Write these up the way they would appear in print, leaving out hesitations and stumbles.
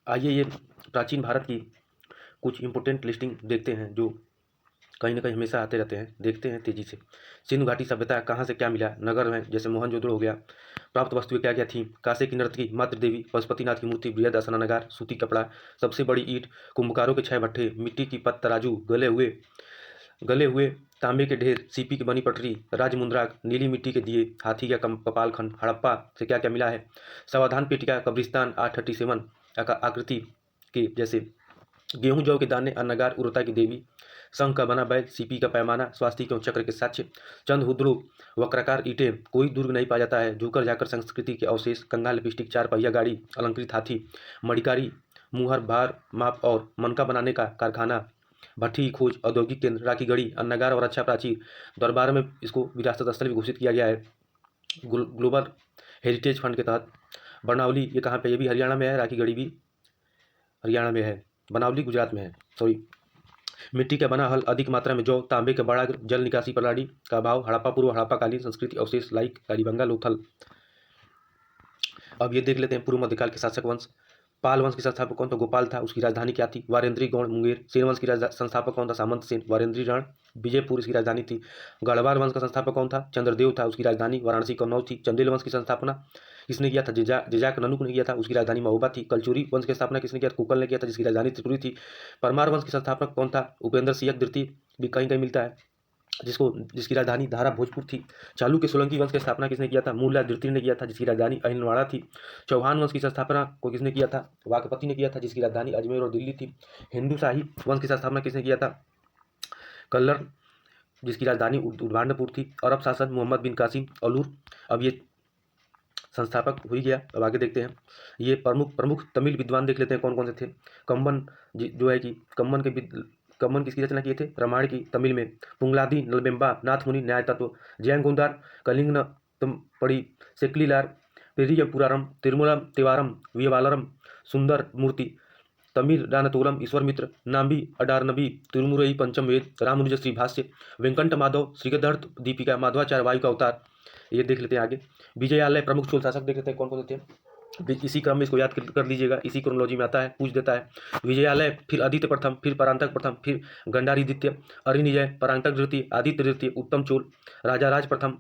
आइए ये प्राचीन भारत की कुछ इम्पोर्टेंट लिस्टिंग देखते हैं जो कहीं ना कहीं हमेशा आते रहते हैं। देखते हैं तेजी से। सिंधु घाटी सभ्यता कहाँ से क्या मिला, नगर में जैसे मोहनजोदड़ो हो गया। प्राप्त वस्तुएं क्या क्या थी, कांसे की नर्तकी, मातृ देवी, पशुपतिनाथ की मूर्ति, बृहद स्नानागार, सूती कपड़ा, सबसे बड़ी ईंट, कुंभकारों के 6 भट्ठे, मिट्टी की पत तराजू, गले हुए तांबे के ढेर, सीपी की बनी पटरी, राजमुद्राक, नीली मिट्टी के दिए, हाथी का कपाल खंड। हड़प्पा से क्या क्या मिला है, सावधान पेटिका, कब्रिस्तान, 837 आकृति के जैसे गेहूं जौ के दाने, अन्नगार, उर्वरता की देवी, संघ का बना बैल, सीपी का पैमाना, स्वास्तिक एवं चक्र के साक्ष्य, चंद हुद्रो, वक्राकार ईंटें, कोई दुर्ग नहीं पाया जाता है, झुकर जाकर संस्कृति के अवशेष, कंघा लिपस्टिक, 4 पहिया गाड़ी, अलंकृत हाथी, मणिकारी, मुहर, भार माप और मनका बनाने का कारखाना, भट्ठी की खोज, औद्योगिक केंद्र, राखी गढ़ी, अन्नगार और अच्छा प्राचीर। दरबार में इसको विरासत स्थल भी घोषित किया गया है ग्लोबल हेरिटेज फंड के तहत। बनावली ये कहाँ पे, ये भी हरियाणा में है, राखी गढ़ी भी हरियाणा में है, बनावली गुजरात में है, सॉरी। मिट्टी का बना हल, अधिक मात्रा में जौ, तांबे के बड़ा जल निकासी प्रणाली का अभाव, हड़प्पा पूर्व हड़प्पा कालीन संस्कृति अवशेष लाइक कालीबंगा लोथल। अब ये देख लेते हैं पूर्व मध्यकाल के शासक वंश। पाल वंश के संस्थापक कौन था, गोपाल था। उसकी राजधानी क्या थी, वारेंद्री गौड़ मुंगेर। सेन वंश की संस्थापक कौन था, सामंत सेन, वारेंद्री रण विजयपुर इसकी राजधानी थी। गढ़वाल वंश का संस्थापक कौन था, चंद्रदेव था। उसकी राजधानी वाराणसी कन्नौज थी। चंदेल वंश की स्थापना किसने किया था, जिजाक ननुक ने किया था। उसकी राजधानी महोबा थी। कलचुरी वंश की स्थापना किसने किया, कुकल ने किया था, जिसकी राजधानी त्रिपुरी थी। परमार वंश के संस्थापक कौन था, उपेंद्र सिंह द्वितीय भी कहीं कहीं मिलता है, जिसकी राजधानी धारा भोजपुर थी। चालुक्य सोलंकी वंश की स्थापना किसने किया था, मूलराज द्वितीय ने किया था, जिसकी राजधानी अहिलवाड़ा थी। चौहान वंश की स्थापना को किसने किया था, वाकपति ने किया था, जिसकी राजधानी अजमेर और दिल्ली थी। हिंदू शाही वंश की स्थापना किसने किया था, कल्लर, जिसकी राजधानी उद्भांडपुर थी। अरब शासक मोहम्मद बिन कासिम अलूर, अब ये संस्थापक हो ही गया। अब आगे देखते हैं, ये प्रमुख प्रमुख तमिल विद्वान देख लेते हैं कौन कौन से थे। कम्बन जो है कि कम्बन किसकी रचना किए थे, रामायण की तमिल में। पुंगलादी नलबेम्बा, नाथमुनि न्याय तत्व, जयंगुंदार कलिंग पड़ी, सेक्लीलार, पेरियपुरारम, तिरुमलम तेवारम, वियवालरम, सुंदर मूर्ति, तमिल दानतोलम, ईश्वर मित्र, नाम्बी अडारनबी, तिरुमुरई पंचम वेद, रामानुज श्री भाष्य, वेंकट माधव, श्रीगदर्थ दीपिका, माधवाचार्य वायु का अवतार। ये देख लेते हैं आगे। विजयालय प्रमुख चोल शासक देख लेते हैं कौन कौन से थे। इसी क्रम में इसको याद कर लीजिएगा, इसी क्रोनोलॉजी में आता है, पूछ देता है। विजयालय, फिर आदित्य प्रथम, फिर परांतक प्रथम, फिर गंडारी अरिनिजय, परांतक द्वितीय, आदित्य द्वितीय, उत्तम चोल, राजा राज प्रथम,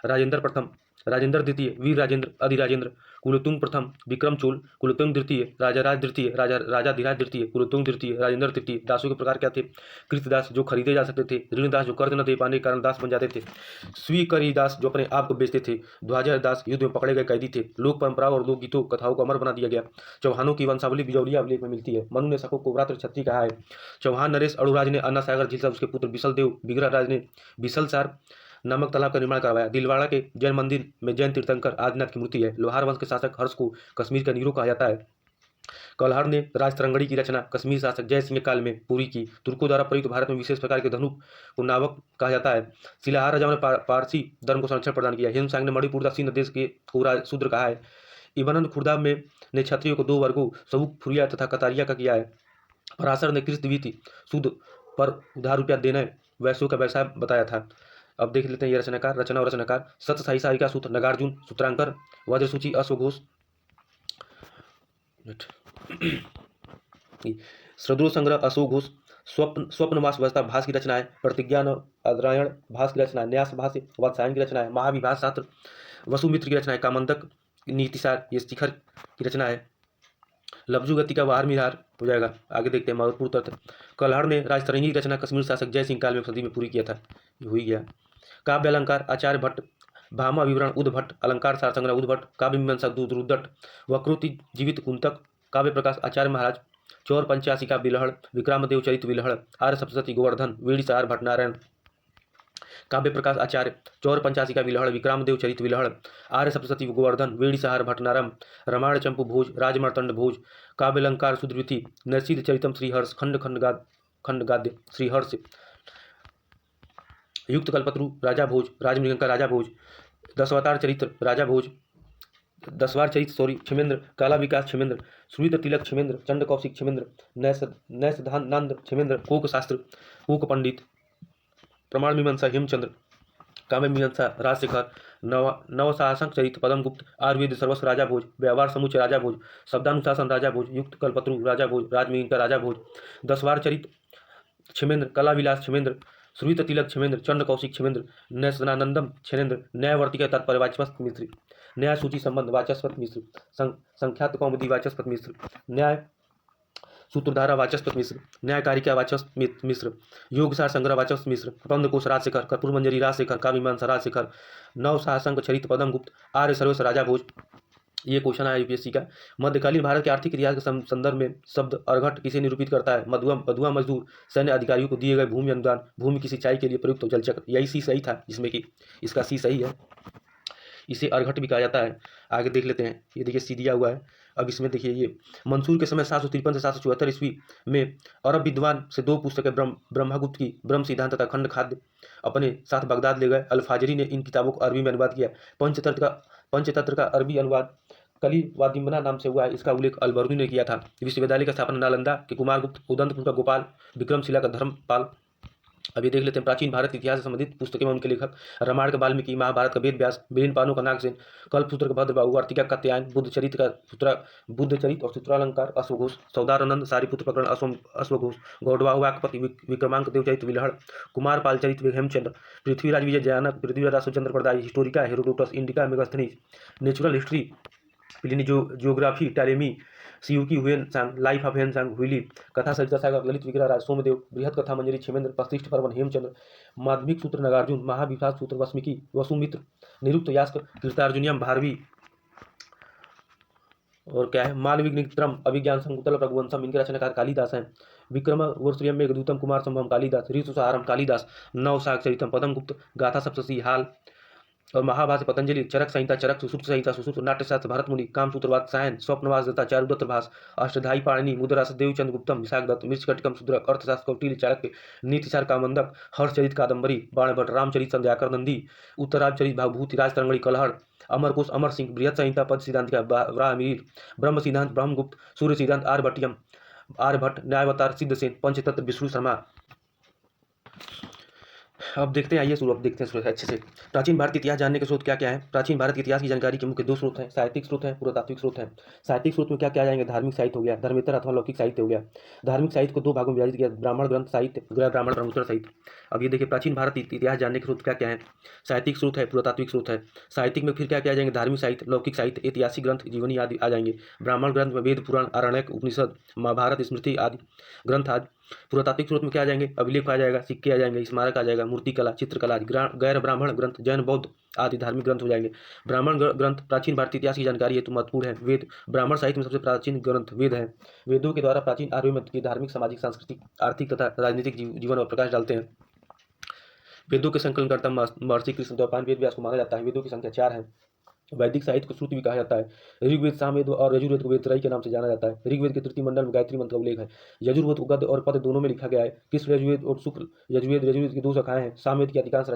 राजेंद्र प्रथम, राजेंद्र द्वितीय, वीर राजेंद्र, अधिराजेंद्र, कुलोत्तुंग प्रथम, विक्रम चोल, कुलोत्तुंग द्वितीय, राजा राज द्वितीय, राजाधिराज द्वितीय, कुलोत्तुंग द्वितीय, राजेंद्र तृतीय। दासों के प्रकार क्या थे, कृतदास जो खरीदे जा सकते थे, ऋणदास जो कर्ज न दे पाने के कारण दास बन जाते थे, स्वीकरी दास जो अपने आप को बेचते थे, ध्वजा दास युद्ध में पकड़े गए कैदी थे। लोक परंपराओं और लोकगीतों कथाओं को अमर बना दिया गया। चौहानों की वंशावली बिजौलिया अभिलेख में मिलती है। मनु ने शकों को व्रात क्षत्रिय कहा है। चौहान नरेश अड़ुराज ने अन्ना सागर झील से उसके पुत्र बिसल देव बिगरा राज ने बिसलसार नामक तालाब का निर्माण करवाया। दिलवाड़ा के जैन मंदिर में जैन तीर्थंकर आदिनाथ की मूर्ति है। लोहार वंश के शासक हर्ष को कश्मीर का नीरो कहा जाता है। कलहर ने राजतरंगड़ी की रचना कश्मीर शासक जय सिंह काल में पूरी की। तुर्कों द्वारा प्रयुक्त भारत में विशेष प्रकार के धनुक को नावक कहा जाता है। शिलाहार राजाओं ने पारसी धर्म को संरक्षण प्रदान किया। हिंद ने मणिपुर दक्षिण देश के को शूद्र कहा है। इबानंद खुर्दा में ने क्षत्रियों को 2 वर्गों सबुक फुरिया तथा कतारिया का किया है। पराशर ने कृष्ण द्वितीय सूद पर उधार रुपया देने वैश्यों का व्यवसाय बताया था। अब देख लेते हैं ये रचना और रचनाकार। सत्य साई सारिका सूत्र, नगार्जुन, सूत्रांकर, वज्रसूची, अश्वघोष, श्रद्रो संग्रह, अशोक घोष, स्वप्नवास व्यवस्था भास की रचना है। प्रतिज्ञा अद्रायण भास की रचना है। न्यास भाष्य वात्सायन की रचना है। महाविभाष शास्त्र वसुमित्र की रचना है। कामंतक नीतिसार ये शिखर की रचना है। लफ्जु गति का वार मिहार हो जाएगा। आगे देखते हैं महत्वपूर्ण तथ्य। कलहर ने राजतरंगी की रचना कश्मीर शासक जय सिंह काल में सदी में पूरी किया था, ये हो ही गया। काव्य अलंकार आचार्य भट्ट, भामा विवरण उद भट्ट, अलंकार सार संग्रह उद भट्ट, काव्य मीमांसा दुरुद्दट, वक्रोति जीवित कुंतक, काव्य प्रकाश आचार्य महाराज, चौर पंचासी का बिलहड़, विक्रमदेव चरित विलहड़, आर्य सप्तशती गोवर्धन, वेणी सार भट्टनारायण। काव्य प्रकाश आचार्य, चौर पंचासी का विलहड़, विक्रमदेव चरित विलहड़, आर्य सप्तशती गोवर्धन, वेणी सहार भट्टनारम, रामायण चंपू भोज, राजमार्तंड भोज, काव्यलंकार सुधृति, नरसिद्ध चरितम श्रीहर्ष, खंड गाद्य श्रीहर्ष, युक्त कल्पत्रु राजा भोज, राजमृगंका का राजा भोज, दशावतार चरित्र राजा भोज, दसवार चरित्र क्षमेंद्र, काला विकास क्षमेंद्र, श्रुत तिलक क्षमेंद्र, चंड कौशिक क्षमेंद्र, नैसधानंद क्षमेंद्र, कोक शास्त्र कोक पंडित, प्रमाण मीमांसा हेमचंद्र, काव्य मीमांसा राजशेखर, नवशासन चरित पदम गुप्त, आयुर्वेद सर्वस्व राजा भोज, व्यवहार समुच्चय राजा भोज, शब्दानुशासन राजा भोज, युक्त कल्पत्रु राजा भोज, राजमिहिर का राजा भोज, दसवार चरित क्षेमेंद्र, कला विलास क्षेमेंद्र, श्रुत तिलक क्षेमेंद्र, चंद्र कौशिक क्षेमेंद्र, न्यसनानंदम क्षेमेंद्र, न्यायवर्ती का तात्पर्य वाचस्पति मिश्र, न्याय सूची संबंध वाचस्पति मिश्र, संख्यात कौमुदी वाचस्पति मिश्र, न्याय सूत्रधारा वाचस्पति मिश्र, न्यायकारिका वाचस्पति मिश्र, योगसार संग्रह वाचस्पति मिश्र, प्रबंधकोश राजशेखर, कर्पूर मंजरी राजशेखर, काव्य मीमांसा राजशेखर, नव शासंक चरित पदम गुप्त, आर्य सर्वस्व राजा भोज। ये क्वेश्चन है यूपीएससी का। मध्यकालीन भारत के आर्थिक इतिहास के संदर्भ में शब्द अर्घट किसे निरूपित करता है? मधुआ मजदूर, सैन्य अधिकारियों को दिए गए भूमि अनुदान, भूमि की सिंचाई के लिए प्रयुक्त जलचक्र। यही सी सही था, जिसमें कि इसका सी सही है। इसे अर्घट भी कहा जाता है। आगे देख लेते हैं। ये देखिए सी दिया हुआ है। अब इसमें देखिए ये मंसूर के समय 753 से 774 ईस्वी में अरब विद्वान से 2 पुस्तकें ब्रह्मगुप्त की ब्रह्म सिद्धांत तथा खंड खाद्य अपने साथ बगदाद ले गए। अल-फाजरी ने इन किताबों को अरबी में अनुवाद किया। पंचतंत्र का अरबी अनुवाद कली वादिम्बना नाम से हुआ है। इसका उल्लेख अल-बरूनी ने किया था। विश्वविद्यालय की स्थापना नालंदा के कुमारगुप्त, उदंतपुर का गोपाल, विक्रमशिला का धर्मपाल। अब ये देख लेते हैं प्राचीन भारत इतिहास से संबंधित पुस्तकें में उनके लेखक। रामायण का वाल्मीकि, महाभारत का वेद व्यास, मिलिंद पानो का नागसेन, कल्पसूत्र का भद्रबाहु, वार्तिका का कात्यायन, बुद्ध चरित और सूत्रालंकार अश्वघोष, सौदारानंद, सारीपुत्र प्रकरण अश्वघोष, गौडवाहु वाक्पति, विक्रमांक देवचरित विलहड़, कुमारपाल चरित हेमचंद्र, पृथ्वीराज विजय जयानक, पृथ्वीराज अश्वचंद्र प्रदाय, Historica Herodotus, Indica Megasthenes, Natural History Pliny, geography Ptolemy, Siyuki Hiuen Tsang, life of Hiuen Tsang Hwui Li, Katha Sarita सागर ललित विग्रह राज सोमदेव, बृहद कथा मंजरी क्षेमेंद्र, प्रतिष्ठ पर्वन हेमचंद्र, माध्यमिक सूत्र नागार्जुन, महाविभाग सूत्र वसुमिकी वसुमित्र, निरुक्त यास्क कीर्तार्जुनियम भारवी, और क्या है मालविघ्नित्रम, अभिज्ञान संकुतल रघुवंशम। इनके रचनाकार कालिदास हैं। विक्रम वर्षियम मेघदूतम कुमार संभवम कालिदास, ऋतुसारम कालिदास, नवशाक चरितम पदम गुप्त, गाथा सप्तशी हाल और महाभाष्य पतंजलि, चरक संहिता चरक, सुश्रुत संहिता सुश्रुत, नाट्यशास्त्र भरत मुनि, कामसूत्रवाद सायन, स्वप्नवास दत्ता, चारुदत्त भास, अष्टधाई पाणिनि, मुद्रास देवचंद गुप्तम, विशाख दत्त, मृच्छकटिकम शूद्रक, अर्थशास्त्र कौटिल्य चाणक्य, नीतिसार कामंदक, हर्षचरित कादंबरी, बाणभट्ट, रामचरित संध्याकर नंदी, उत्तराचरित भाभूति, राजतरंगणी कलहड़, अमरकोश अमर सिंह, बृहद संहिता पद सिद्धांतिका ब्राह्मीर, ब्रह्म सिद्धांत ब्रह्मगुप्त, सूर्य सिद्धांत आर्यभट्टियम आर्यभट्ट, न्यायावतार सिद्धसेन, पंचतत्व विष्णु शर्मा। अब देखते हैं, आइए शुरू अब देखते हैं स्रोत अच्छे से। प्राचीन भारत के इतिहास जानने के स्रोत क्या क्या है? प्राचीन भारत के इतिहास की जानकारी के मुख्य 2 स्रोत हैं। साहित्यिक स्रोत हैं, पुरातात्विक स्रोत हैं। साहित्यिक स्रोत में क्या क्या आ जाएंगे? धार्मिक साहित्य हो गया, धर्मेतर अथवा लौकिक साहित्य हो गया। धार्मिक साहित्य को 2 भागों में विभाजित किया, ब्राह्मण ग्रंथ साहित्य, गृह ब्राह्मण ब्रह्मोत्तर साहित्य। अब ये देखिए प्राचीन भारत इतिहास जानने के स्रोत क्या क्या है? साहित्यिक स्रोत है, पुरातात्विक स्रोत है। साहित्यिक में फिर क्या क्या आ जाएंगे? धार्मिक साहित्य, लौकिक साहित्य, ऐतिहासिक ग्रंथ, जीवनी आदि आ जाएंगे। ब्राह्मण ग्रंथ में वेद पुराण आरण्यक उपनिषद महाभारत स्मृति आदि ग्रंथ आदि। पुरातात्विक स्रोत में क्या आ जाएंगे? अभिलेख आ जाएगा, सिक्के आ जाएंगे, स्मारक आ जाएगा, मूर्तिकला चित्रकला आदि। गैर ब्राह्मण ग्रंथ जैन बौद्ध आदि धार्मिक ग्रंथ हो जाएंगे। ब्राह्मण ग्रंथ प्राचीन भारतीय इतिहास की जानकारी हेतु महत्वपूर्ण है। वेद ब्राह्मण साहित्य में सबसे प्राचीन ग्रंथ वेद है। वेदों के द्वारा प्राचीन आर्यों में की धार्मिक सामाजिक सांस्कृतिक आर्थिक तथा राजनीतिक जीवन और प्रकाश डालते हैं। वेदों के संकलनकर्ता महर्षि कृष्ण द्वापायन वेद व्यास को माना जाता है। वेदों की संख्या 4 है। वैदिक साहित्य को श्रुति भी कहा जाता है। ऋग्वेद, सामवेद और यजुर्वेद को वेदत्रयी के नाम से जाना जाता है। ऋग्वेद के तृतीय मंडल में गायत्री मंत्र का उल्लेख है। यजुर्वेद को गद्य और पद्य दोनों में लिखा गया है। कृष्ण यजुर्वेद और शुक्ल यजुर्वेद की 2 शाखाएं हैं। सामवेद की अधिकांश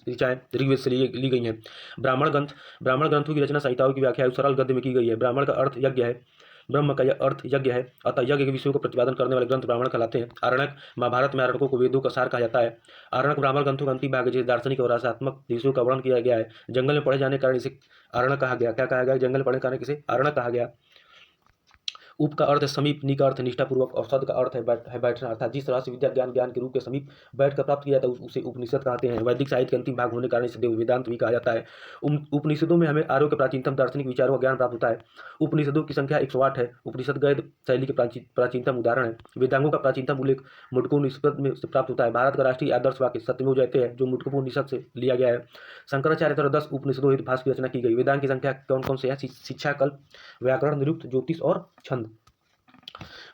ऋचाएं ऋग्वेद से ली गई हैं। ब्राह्मण ग्रंथों की रचना संहिताओं की व्याख्या सरल गद्य में की गई है। ब्राह्मण का अर्थ यज्ञ है, ब्रह्म का अर्थ यज्ञ है, अतः यज्ञ के विषयों को प्रतिपादन करने वाले ग्रंथ ब्राह्मण कहलाते हैं। आरण्यक, महाभारत में आरण्यकों को वेदों का सार कहा जाता है। आरण्यक ब्राह्मण ग्रंथों का अंतिम भाग है, जिसे दार्शनिक और रसात्मक विषयों का वर्णन किया गया है। जंगल में पढ़े जाने के कारण इसे आरण्यक कहा गया। क्या कहा गया? जंगल में पढ़ने के कारण इसे आरण्यक कहा गया। उप का अर्थ है समीप, नी का अर्थ निष्ठापूर्वक और सद का अर्थ है बैठना, अर्थात जिस तरह से विद्या ज्ञान के रूप के समीप बैठकर प्राप्त किया जाता है उसे उपनिषद कहते हैं। वैदिक साहित्य के अंतिम भाग होने के कारण इसे वेदांत भी कहा जाता है। उपनिषदों में हमें आर्यों के प्राचीनतम दार्शनिक विचारों का ज्ञान प्राप्त होता है। उपनिषदों की संख्या 108 है। उपनिषद गद्य शैली के प्राचीनतम उदाहरण है। वेदांगों का प्राचीनतम उल्लेख मुंडकोपनिषद में से प्राप्त होता है। भारत का राष्ट्रीय आदर्श वाक्य सत्यमेव जयते है, जो मुंडकोपनिषद से लिया गया है। शंकराचार्य द्वारा 10 उपनिषदों हेतु भाष्य की रचना की गई। वेदांत की संख्या कौन कौन से है? शिक्षा, कल्प, व्याकरण, निरुक्त, ज्योतिष और छंद।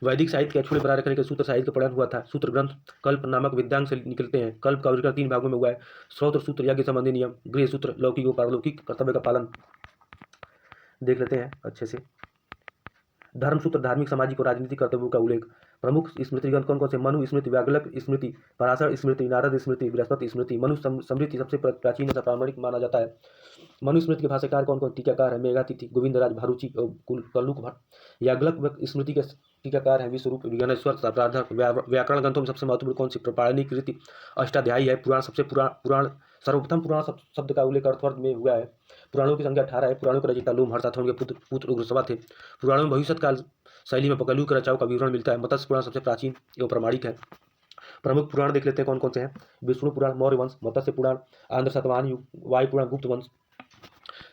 वैदिक साहित्य के अछूते बनाए रखने के सूत्र साहित्य का प्रयास हुआ था। सूत्र ग्रंथ कल्प नामक वेदांग से निकलते हैं। कल्प का वर्गीकरण 3 भागों में हुआ है। श्रौत सूत्र यज्ञ संबंधी नियम, गृह सूत्र लौकिक और पारलौकिक कर्तव्य का पालन। देख लेते हैं अच्छे से। धर्म सूत्र धार्मिक, सामाजिक और राजनीतिक कर्तव्यों का उल्लेख। प्रमुख स्मृति ग्रंथ कौन कौन से? मनु स्मृति, व्यागलक स्मृति, पराशर स्मृति, नारद स्मृति, बृहस्पति स्मृति। मनु स्मृति सबसे प्राचीन तथा प्रामाणिक माना जाता है। मनु स्मृति के भाष्यकार कौन कौन? टीकाकार है मेघातिथि, गोविंदराज भारुचि और कल्लुक भट्ट। याज्ञवल्क स्मृति के टीकाकार है विश्वरूप, विज्ञानेश्वर, प्रार्थक। व्याकरण ग्रंथों में सबसे महत्वपूर्ण कौन सी? पाणिनि कृति अष्टाध्यायी है। पुराण सर्वप्रथम पुराण शब्द का उल्लेख अर्थवर्ग में हुआ है। पुराणों की संख्या 18 है। पुराणों के रचयिता लोमहर्षा तथा उनके पुत्र उग्रश्रवा थे। पुराणों में भविष्य काल शैली में पकलू के रचाओं का विवरण मिलता है। मत्स्य पुराण सबसे प्राचीन एवं प्रमाणिक है। प्रमुख पुराण देख लेते हैं कौन कौन से हैं। विष्णु पुराण, मौर्य वंश, मत्स्य पुराण, आंध्र सातवाहन युग, वायु पुराण, गुप्त वंश।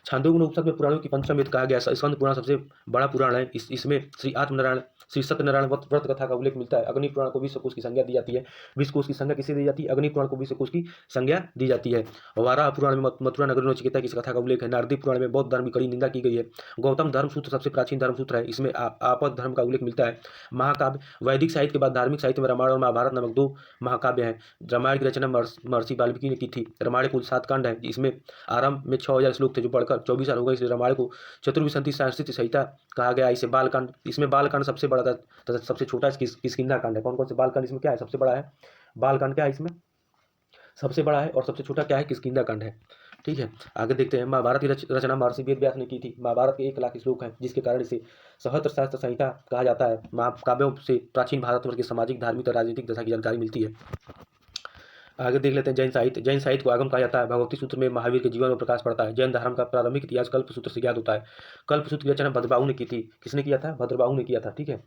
छांदोग्य उपनिषद में पुराणों की पंचम वेद कहा गया है। स्कंद पुराण सबसे बड़ा पुराण है। इसमें श्री आत्मनारायण, श्री सत्यनारायण व्रत कथा का उल्लेख मिलता है। अग्नि पुराण को विश्व कोश की संज्ञा दी जाती है। विश्व कोश की संज्ञा किसे दी जाती है? अग्नि पुराण को विश्व कोश की संज्ञा दी जाती है। वाराह पुराण में मथुरा नगरी नचिकेता की इस कथा का उल्लेख है। नारदी पुराण में बौद्ध धर्म की कड़ी निंदा की गई है। गौतम धर्म सूत्र सबसे प्राचीन धर्म सूत्र है। इसमें आपद धर्म का उल्लेख मिलता है। महाकाव्य, वैदिक साहित्य के बाद धार्मिक साहित्य में रामायण और महाभारत नामक दो महाकाव्य हैं। रामायण की रचना महर्षि वाल्मीकि ने की थी। रामायण कुल 7 कांड है। इसमें आरंभ में 6000 श्लोक थे जो बढ़कर 24 साल हो गए, इसलिए रामायण को चतुर्विंशति सांस्कृतिक संहिता कहा गया। इसे बालकांड, इसमें बालकांड सबसे बड़ा था तथा सबसे छोटा किष्किंधा कांड है। कौन कौन से बालकांड इसमें क्या है? सबसे बड़ा है बालकांड, क्या है इसमें सबसे बड़ा है, और सबसे छोटा क्या है? किष्किंधा कांड है। ठीक है, आगे देखते हैं। महाभारत की रचना महर्षि वेदव्यास ने की थी। महाभारत के 1 लाख श्लोक हैं, जिसके कारण इसे सहस्त्र शास्त्र संहिता कहा जाता है। महाकाव्यों से प्राचीन भारतवर्ष की सामाजिक, धार्मिक और राजनीतिक दशा की जानकारी मिलती है। आगे देख लेते हैं जैन साहित्य। जैन साहित्य को आगम कहा जाता है। भगवती सूत्र में महावीर के जीवन में प्रकाश पड़ता है। जैन धर्म का प्रारंभिक इतिहास कल्प सूत्र से ज्ञात होता है। कल्प सूत्र की रचना भद्रबाहु ने की थी। किसने किया था? भद्रबाहु ने किया था। ठीक है,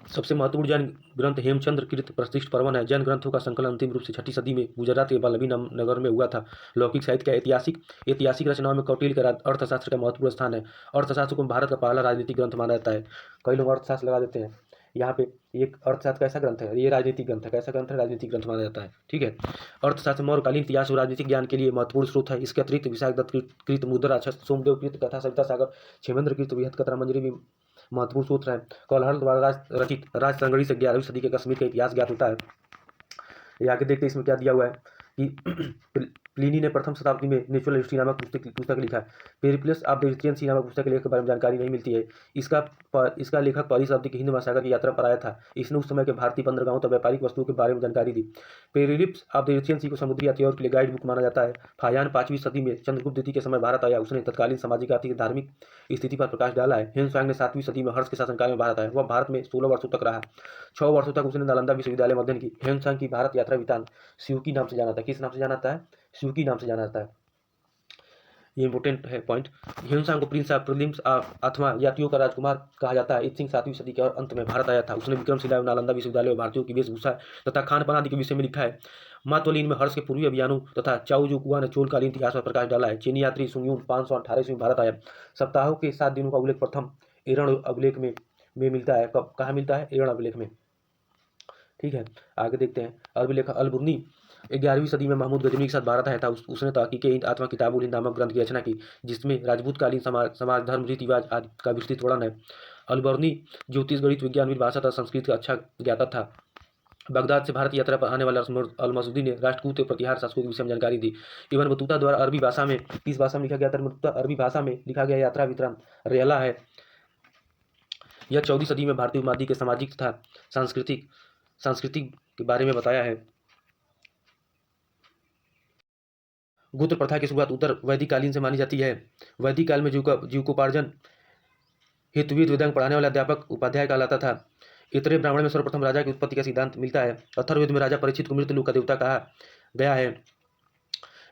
सबसे महत्वपूर्ण जैन ग्रंथ हेमचंद्र कृत प्रतिष्ठित पर्वन है। जैन ग्रंथों का संकलन अंतिम रूप से 6ठी सदी में गुजरात के बल्लभी नगर में हुआ था। लौकिक साहित्य का ऐतिहासिक रचनाओं में कौटिल्य का अर्थशास्त्र का महत्वपूर्ण स्थान है। अर्थशास्त्र को भारत का पहला राजनीतिक ग्रंथ माना जाता है। कई लोग अर्थशास्त्र लगा देते हैं यहाँ पे। एक अर्थशास्त्र कैसा ग्रंथ है? ये राजनीतिक ग्रंथ है। कैसा ग्रंथ है? राजनीतिक ग्रंथ माना जाता है। ठीक है, अर्थशास्त्र मौर्यकालीन इतिहास और राजनीतिक ज्ञान के लिए महत्वपूर्ण स्रोत है। इसके अतिरिक्त विशाख दत्त कृत मुद्रा, सोमदेव कृत कथा, सविता सागर, क्षेमेंद्र कृत बृहत कथा मंजरी भी महत्वपूर्ण सूत्र है। कौलहल द्वारा रचित राजसंगड़ी से 11वीं सदी के कश्मीर का इतिहास ज्ञात होता है। ये आगे देखते हैं इसमें क्या दिया हुआ है कि प्लिनी ने प्रथम शताब्दी में नेचुरल हिस्ट्री नामक पुस्तक लिखा। पेरिप्लस ऑफ द इजिप्शियन सी नामक पुस्तक के लेखक के बारे में जानकारी नहीं मिलती है। इसका लेखक पहली शताब्दी के हिंद महासागर की यात्रा पर आया था। इसने उस समय के भारतीय बंदरगाहों तथा व्यापारिक वस्तुओं के बारे में जानकारी दी। पेरिप्लस ऑफ द इजिप्शियन सी को समुद्री यात्रियों के लिए गाइड बुक माना जाता है। फायान 5वीं सदी में चंद्रगुप्त द्वितीय के समय भारत आया। उसने तत्कालीन सामाजिक, आर्थिक, धार्मिक स्थिति पर प्रकाश डाला है। ह्वेन ने 7वीं सदी में हर्ष के शासनकाल में भारत आया। वह भारत में 16 वर्षों तक रहा। 6 वर्षों तक उसने नालंदा विश्वविद्यालय में अध्ययन की। ह्वेन की भारत यात्रा वृतांत स्यूकी नाम से जाना था। किस नाम से जाना जाता है? स्यूकी नाम से जाना जाता है। ये इंपोर्टेंट है पॉइंट। ह्वेन को प्रिंस ऑफ प्रिलिम्स अथवा यात्रियों का राजकुमार कहा जाता है। इत्सिंग 7वीं सदी के और अंत में भारत आया था। उसने विक्रमशिला एवं नालंदा विश्वविद्यालय में भारतीयों की वेशभूषा तथा खान पान आदि के विषय में लिखा है। मातोलिन में हर्ष के पूर्वी अभियानों तथा चाओजुकुआ ने चोलकालीन इतिहास पर प्रकाश डाला है। चीनी यात्री सुंगयून 518 ईस्वी में भारत आया। सप्ताहों के 7 दिनों का उल्लेख प्रथम एरण अभिलेख में मिलता है। कहाँ मिलता है? एरण अभिलेख में। ठीक है, आगे देखते हैं। अरबी लेखक अल-बुर्नी 11वीं सदी में महमूद गजनी के साथ भारत आया था। उसने तहकीके हिंद अथवा किताबुल हिंद नामक ग्रंथ की रचना की, जिसमें राजपूतकालीन समाज धर्म, रीति रिवाज आदि का विस्तृत वर्णन है। अल-बुर्नी ज्योतिष, गणित, विज्ञान, भाषा तथा संस्कृत का अच्छा ज्ञाता था। बगदाद से भारत यात्रा पर आने वाले अल-मसूदी ने राष्ट्रकूट प्रतिहार शासकों के विषय में जानकारी दी। इब्न बतूता द्वारा अरबी भाषा में, किस भाषा में लिखा गया था? अरबी भाषा में लिखा गया यात्रा विवरण रेला है। यह 14वीं सदी में भारतीय उपमहाद्वीप के सामाजिक तथा सांस्कृतिक के बारे में बताया है। गोत्र प्रथा की शुरुआत उत्तर वैदिक कालीन से मानी जाती है। वैदिक काल में जीविकोपार्जन हेतु वेदांग पढ़ाने वाला अध्यापक उपाध्याय कहलाता था। इतरे ब्राह्मण में सर्वप्रथम राजा की उत्पत्ति का सिद्धांत मिलता है। अथर्ववेद में राजा परीक्षित को मृत लोक का देवता कहा गया है।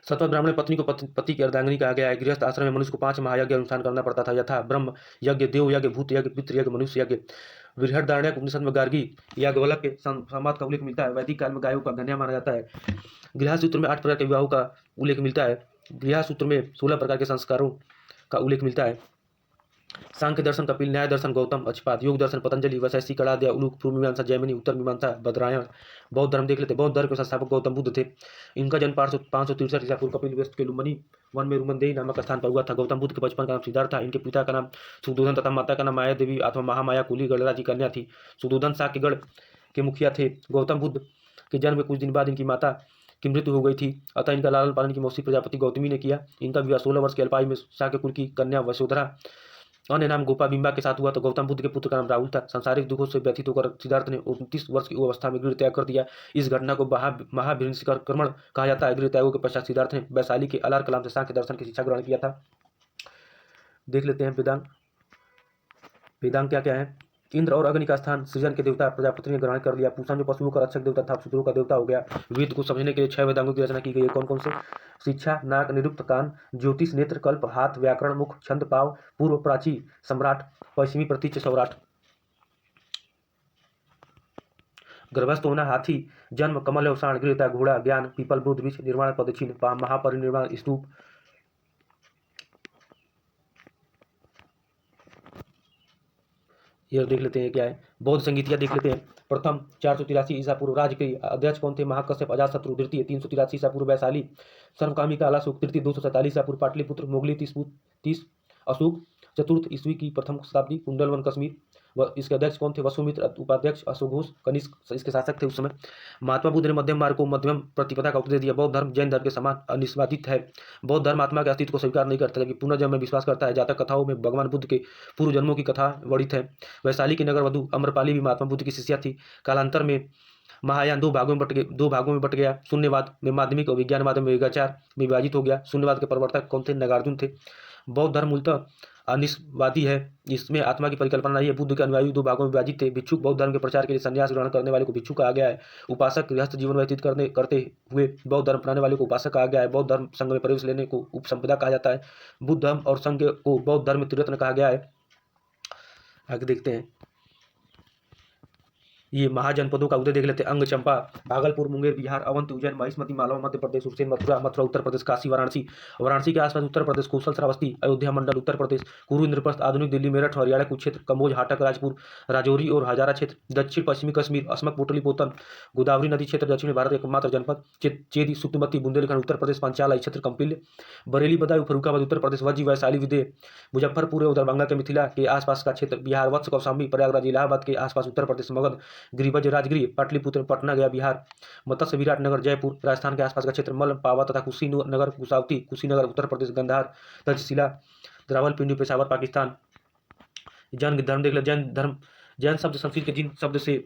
सतपथ ब्राह्मण पत्नी को पति की अर्धांगिनी कहा गया है। गृहस्थ आश्रम में मनुष्य को 5 महायज्ञ अनुष्ठान करना पड़ता था, यथा ब्रह्म यज्ञ, देव यज्ञ, भूत यज्ञ, पितृ यज्ञ, मनुष्य यज्ञ। बृहदारण्यक उपनिषद में गार्गी याज्ञवल्क्य के संवाद का उल्लेख मिलता है। वैदिक काल में गायों का धन्या माना जाता है। गृहस्थ सूत्र में 8 प्रकार के विवाहों का उल्लेख मिलता है। गृहस्थ सूत्र में 16 प्रकार के संस्कारों का उल्लेख मिलता है। सांख्य दर्शन कपिल, न्याय दर्शन गौतम, अक्षपाद, योग दर्शन पतंजलि, वैशेषिक, कणादया, उलूक, पूर्व मीमांसा जैमिनी, उत्तर मीमांसा बद्रायण। बौद्ध धर्म देख लेते। बौद्ध धर्म के संस्थापक गौतम बुद्ध थे। इनका जन्म 563 ईसा पूर्व कपिल वस्तु के लुम्बिनी वन में रुमनदेही नामक स्थान पर हुआ था। गौतम बुद्ध के बचपन का नाम सिद्धार्थ था। इनके पिता का नाम सुदोधन तथा माता का नाम माया देवी अथवा महामाया कुली गणराज की कन्या थी। सुदोधन साक्यगढ़ के मुखिया थे। गौतम बुद्ध के जन्म के कुछ दिन बाद इनकी माता की मृत्यु हो गई थी, अतः इनका लालन पालन की मौसी प्रजापति गौतमी ने किया। इनका विवाह 16 वर्ष की अल्पायु में शाक्य कुल की कन्या वसुधरा अन्य नाम गोपा बिंबा के साथ हुआ। तो गौतम बुद्ध के पुत्र का नाम राहुल था। सांसारिक दुखों से व्यथित होकर सिद्धार्थ ने 29 वर्ष की अवस्था में गृह त्याग कर दिया। इस घटना को महाभिनिष्क्रमण कहा जाता है। गृह त्यागों के पश्चात सिद्धार्थ ने वैशाली के अलार कलाम से सांख्य दर्शन की शिक्षा ग्रहण किया था। देख लेते हैं वेदांग। वेदांग क्या क्या है? इंद्र और अग्नि का स्थान सृजन के देवता प्रजापति ने ग्रहण कर लिया। पूषण जो पशुओं का रक्षक देवता था शत्रुओं का देवता हो गया। वेद को समझने के लिए 6 वेदांगों की रचना की गई है। कौन कौन से? शिक्षा, नाक, निरुक्त, कान, ज्योतिष, नेत्र, कल्प, हाथ, व्याकरण, मुख, छंद, पाव, पूर्व, प्राची, सम्राट, पश्चिमी, प्रतीच्य, सौराठ। गर्भस्थ होना, हाथी, जन्म, कमल अवसाण, गृहता, घोड़ा, ज्ञान, पीपल, बुद्ध, वृक्ष, निर्माण, पदचिन्ह, महापरिनिर्वाण, स्तूप। ये देख लेते हैं क्या है। बौद्ध संगीतिया देख लेते हैं। प्रथम 483 ईसा पूर्व राज्य के अध्यक्ष कौन थे? महाकश्यप। अजातशत्रु। द्वितीय 383 ईसा पूर्व वैशाली सर्वकामी का आलाशुक। तृतीय 247 ईसा पूर्व पाटलिपुत्र मोगली 30 अशोक। चतुर्थ ईस्वी की प्रथम शताब्दी कुंडलवन कश्मीर। इसके अध्यक्ष कौन थे? वसुमित्र। उपाध्यक्ष अशोक घोष कनिष्क इसके शासक थे उस समय। महात्मा बुद्ध ने मध्यम मार्ग को मध्यम प्रतिपदा का उपदेश दिया। बौद्ध धर्म जैन धर्म के समान अनिस्वादित है। बौद्ध धर्म आत्मा के अस्तित्व को स्वीकार नहीं करता जबकि पुनर्जन्म में विश्वास करता है। जातक कथाओं में भगवान बुद्ध के पूर्व जन्मों की कथा वर्णित है। वैशाली की नगर वधु अम्रपाली भी महात्मा बुद्ध की शिष्या थी। कालांतर में महायान दो भागों में बट गया। शून्यवाद में माध्यमिक और विज्ञानवाद में विज्ञाचार में विभाजित हो गया। शून्यवाद के प्रवर्तक कौन थे? नागार्जुन थे। बौद्ध धर्म मूलतः अनिस्वादी है। इसमें आत्मा की परिकल्पना नहीं है। बुद्ध के अनुयायी दो भागों में विभाजित थे। भिक्षुक बौद्ध धर्म के प्रचार के लिए संन्यास ग्रहण करने वाले को भिक्षु कहा गया है। उपासक गृहस्थ जीवन व्यतीत करते हुए बौद्ध धर्म अपनाने वाले को उपासक कहा गया है। बौद्ध धर्म संघ में प्रवेश लेने को उपसंपदा कहा जाता है। बुद्ध धर्म और संघ को बौद्ध धर्म में त्रिरत्न कहा गया है। आगे देखते हैं। ये महाजनपदों का उदय देख लेते हैं। अंग, चंपा, भागलपुर, मुंगेर, बिहार, अवंती, उज्जैन, महिषमती, मालवा मध्य प्रदेश, उज्जैन, मथुरा उत्तर प्रदेश, काशी, वाराणसी वाराणसी के आसपास उत्तर प्रदेश, कौशल, श्रावस्ती, अयोध्या मंडल उत्तर प्रदेश, कुरु, इंद्रप्रस्थ, आधुनिक दिल्ली, मेरठ, हरियाणा कुछ क्षेत्र, कम्बोज, हाटक, राजपुर, राजौरी और हजारा क्षेत्र, दक्षिण पश्चिमी कश्मीर, असमक, पोटली, पोतन, गोदावरी नदी क्षेत्र, दक्षिण भारत एकमात्र जनपद, चेदी, सुक्तिमती, बुंदेलखंड उत्तर प्रदेश, पंचाल क्षेत्र, कंपिल, बरेली, बदायूं, फरुखाबाद उत्तर प्रदेश, वज्जी, वैशाली, विदेह, मुजफ्फरपुर और दरभंगा के मिथिला के आसपास का क्षेत्र, बिहार, वत्स, कौशाम्बी, प्रयागराज, इलाहाबाद के आसपास उत्तर प्रदेश, मगध, गिरिब्रज, राजगिरी, पाटलिपुत्र, पटना गया बिहार, मत्स्य, विराटनगर, जयपुर राजस्थान के आसपास का क्षेत्र, मल, पावा तथा कुशीनगर, कुसावती, कुशीनगर उत्तर प्रदेश, गंधार, तक्षशिला, रावलपिंडी, पेशावर पाकिस्तान। जैन धर्म देख ले। जैन शब्द संस्कृत के जिन शब्द से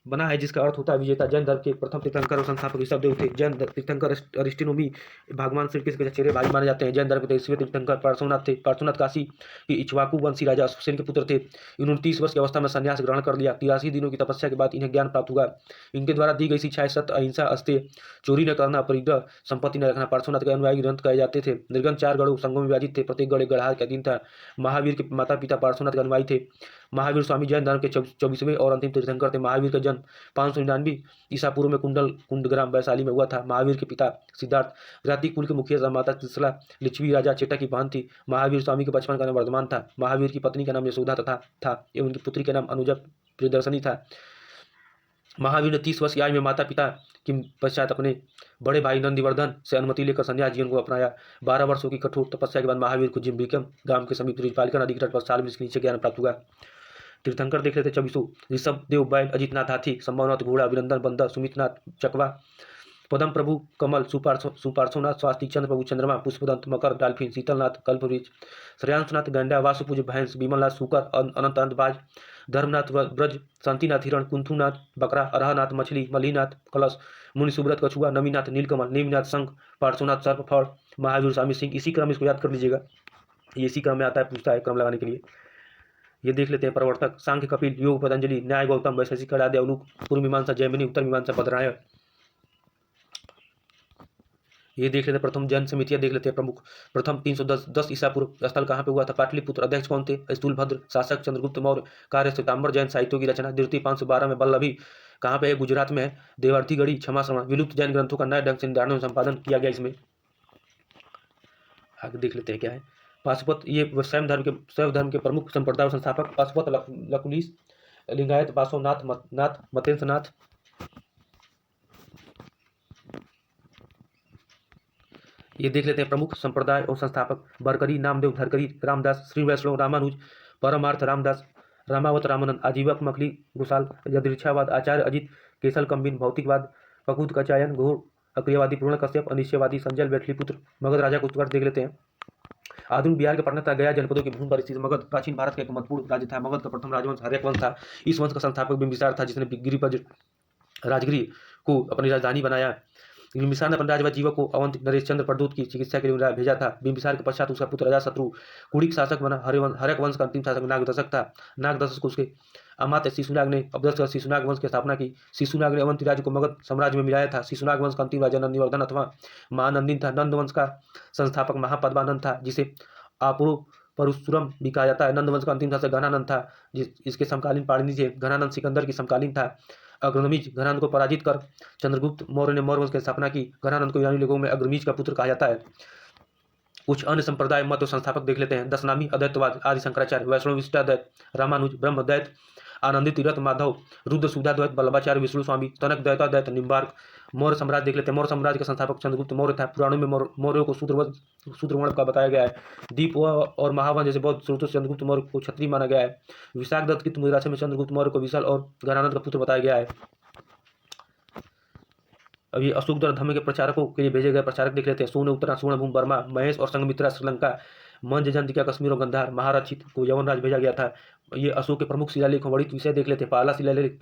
बना है जिसका अर्थ होता है विजेता। जैन धर्म के प्रथम तीर्थंकर और संस्थापक ऋषभदेव थे। जैन तीर्थंकर अरिस्टोनोमी भगवान श्री कृष्ण के चचेरे भाई माने जाते हैं। जैन धर्म के 23वें तीर्थंकर पार्श्वनाथ थे। पार्श्वनाथ काशी के इक्ष्वाकु वंशी राजा अश्वसेन के पुत्र थे। इन्होंने 30 वर्ष की अवस्था में संन्यास ग्रहण कर लिया। 83 दिनों की तपस्या के बाद इन्हें ज्ञान प्राप्त हुआ। इनके द्वारा दी गई शिक्षाएं सत्य, अहिंसा, अस्तेय, चोरी न करना, परिग्रह, संपत्ति न रखना। पार्श्वनाथ के अनुयायी ग्रंथ कहे जाते थे। निर्गम 4 गढ़ों संघों में विभाजित थे। प्रत्येक गढ़ एक गढ़ार के अधीन था। महावीर के माता पिता पार्श्वनाथ के अनुयायी थे। महावीर स्वामी जैन धर्म के 24वें और अंतिम तीर्थंकर थे। महावीर का जन्म 599 ईसा पूर्व में कुंडग्राम वैशाली में हुआ था। महावीर के पिता सिद्धार्थ जाति कुल के मुखिया, माता त्रिशला लिच्छवी राजा चेटा की बहन थी। महावीर स्वामी के बचपन का नाम वर्धमान था। महावीर की पत्नी का नाम यशोदा था एवं उनकी पुत्री का नाम अनुजा प्रियदर्शनी था। महावीर ने 30 वर्ष की आयु में माता पिता के पश्चात अपने बड़े भाई नंदिवर्धन से अनुमति लेकर संन्यास जीवन को अपनाया। 12 वर्षों की कठोर तपस्या के बाद महावीर को जिम्बिकम गांव के समीप रिजपालका नदी के तट पर साल के नीचे ज्ञान प्राप्त हुआ। तीर्थंकर देख लेते 24 ऋषभदेव बैल, अजितनाथ हाथी, संभवनाथ घोड़ा, अभिनंदन बंदर, सुमितनाथ चकवा, पदम प्रभु कमल, सुपार्श्वनाथ स्वास्तिक, चंद्र प्रभु चंद्रमा, पुष्पदंत मकर, डाल्फिन, शीतलनाथ कल्पवृक्ष, श्रेयांशनाथ गंडा, वासुपूज भैंस, विमलनाथ सूकर, अनंत बाज, धर्मनाथ ब्रज, शांतिनाथ हिरण, कुंथुनाथ बकरा, अरहनाथ मछली, मलिनाथ कलश, मुनि सुब्रत कछुआ, नमीनाथ नीलकमल, नेमिनाथ शंख, पार्श्वनाथ सर्प फड़, महावीर स्वामी सिंह। इसी क्रम इसको याद कर लीजिएगा। ये इसी क्रम में आता है, पूछता है क्रम लगाने के लिए। ये देख लेते हैं प्रवर्तक सांख्य कपिल, योग पतंजलि, न्याय गौतम, वैशेषिक आदि अवलुक, पूर्व मीमांसा जैमिनी, उत्तर मीमांसा पदरायण। ये देख लेते हैं प्रथम जैन समितियां देख लेते हैं प्रमुख। प्रथम 310 ईसा पूर्व स्थल कहाँ पे हुआ था? पाटलिपुत्र। अध्यक्ष कौन थे? स्थूलभद्र। शासक चंद्रगुप्त मौर्य। कार्य श्वेतांबर जैन साहित्यों की रचना। द्वितीय 512 में बल्लभी कहाँ पे है? गुजरात में है। देवार्थी गढ़ी, क्षमा श्रवण, विलुप्त जैन ग्रंथों का नए ढंग से निर्धारण संपादन किया गया इसमें। आगे देख लेते हैं क्या है। पाशुपत, ये शैव धर्म के प्रमुख संप्रदाय और संस्थापक पाशुपत लकुलिस, लिंगायत पार्श्वनाथ मतेंद्रनाथ। ये देख लेते हैं प्रमुख संप्रदाय और संस्थापक बरकरी, नामदेव, धरकरी, रामदास, श्री वैष्णव, रामानुज, परमार्थ रामदास, रामावत रामानंद, आजीवक, मखली घोषाल, यदृच्छावाद, आचार्य अजित, केशल कम्बिन, भौतिकवाद, फकूद कचायन, घोर अक्रियवादी, पूर्ण कश्यप, अनिश्चयवादी, संजल बैठलीपुत्र। मगध राजा को उत्कर्ष देख लेते हैं। आधुनिक बिहार के पटना तथा गया जनपदों की भूमि पर स्थित मगध प्राचीन भारत का एक महत्वपूर्ण राज्य था। मगध का प्रथम राजवंश हर्यक वंश था। इस वंश का संस्थापक बिंबिसार था जिसने गिरिपद राजगिरी को अपनी राजधानी बनाया। बिंबिसार ने अपने राजवंश जीवक को अवंत नरेश चंद्र प्रद्योत की चिकित्सा के लिए भेजा था। बिंबिसार के पश्चात उसका पुत्र अजातशत्रु कुड़िक शासक बना। हर्यक वंश का अंतिम शासक नागदशक था। नागदशक को उसके अमात्य शिशुनाग ने अपदस्थ कर शिशुनाग वंश की स्थापना की। शिशुनाग ने अवंती राज्य को मगध साम्राज्य में मिलाया था। शिशुनाग वंश का अंतिम राजा नंदीवर्धन अथवा महानंदिन था। नंद वंश का संस्थापक महापद्मानंद था, जिसे आपुरु परशुरम भी कहा जाता है। नंद वंश का अंतिम शासक घनानंद था, इसके समकालीन पाणिनि थे। घनानंद सिकंदर की समकालीन था। अग्रमीज घनानंद को पराजित कर चंद्रगुप्त मौर्य ने मौर्य वंश की स्थापना की। घनानंद को ईरानी लोगों में अग्रमीज का पुत्र कहा जाता है। कुछ अन्य संप्रदाय मत और संस्थापक देख लेते हैं। दशनामी अद्वैतवाद, आदि शंकराचार्य, वैष्णव विशिष्टाद्वैत, रामानुज, ब्रह्मद्वैत, आनंदी तीरथ माधव, रुद्र सुधाद्वैत, वल्लभाचार्य, विष्णु स्वामी, तनक द्वैताद्वैत, निम्बार्क। मौर्य साम्राज्य देख लेते हैं। मौर्य साम्राज्य का संस्थापक चंद्रगुप्त मौर्य था। पुराणों में मौर्यों को शूद्रवर्ण का बताया गया है। दीप और महावंश जैसे बौद्ध स्रोतों से चंद्रगुप्त मौर्य को क्षत्रिय माना गया है। विशाख दत्त की मुद्रासे में चंद्रगुप्त मौर्य को विशाल और घनानंद का पुत्र बताया गया है। अब ये अशोकधर धर्म के प्रचारकों के लिए भेजे गए प्रचारक देख लेते हैं। सोन उत्तरा, सुवर्णभूमि बर्मा, महेश और संघमित्रा श्रीलंका, मंजजंतिका कश्मीर और गंधार, महारथित को यवनराज भेजा गया था। ये अशोक के प्रमुख शिलालेख वणित विषय देख लेते हैं। पहला शिलालेख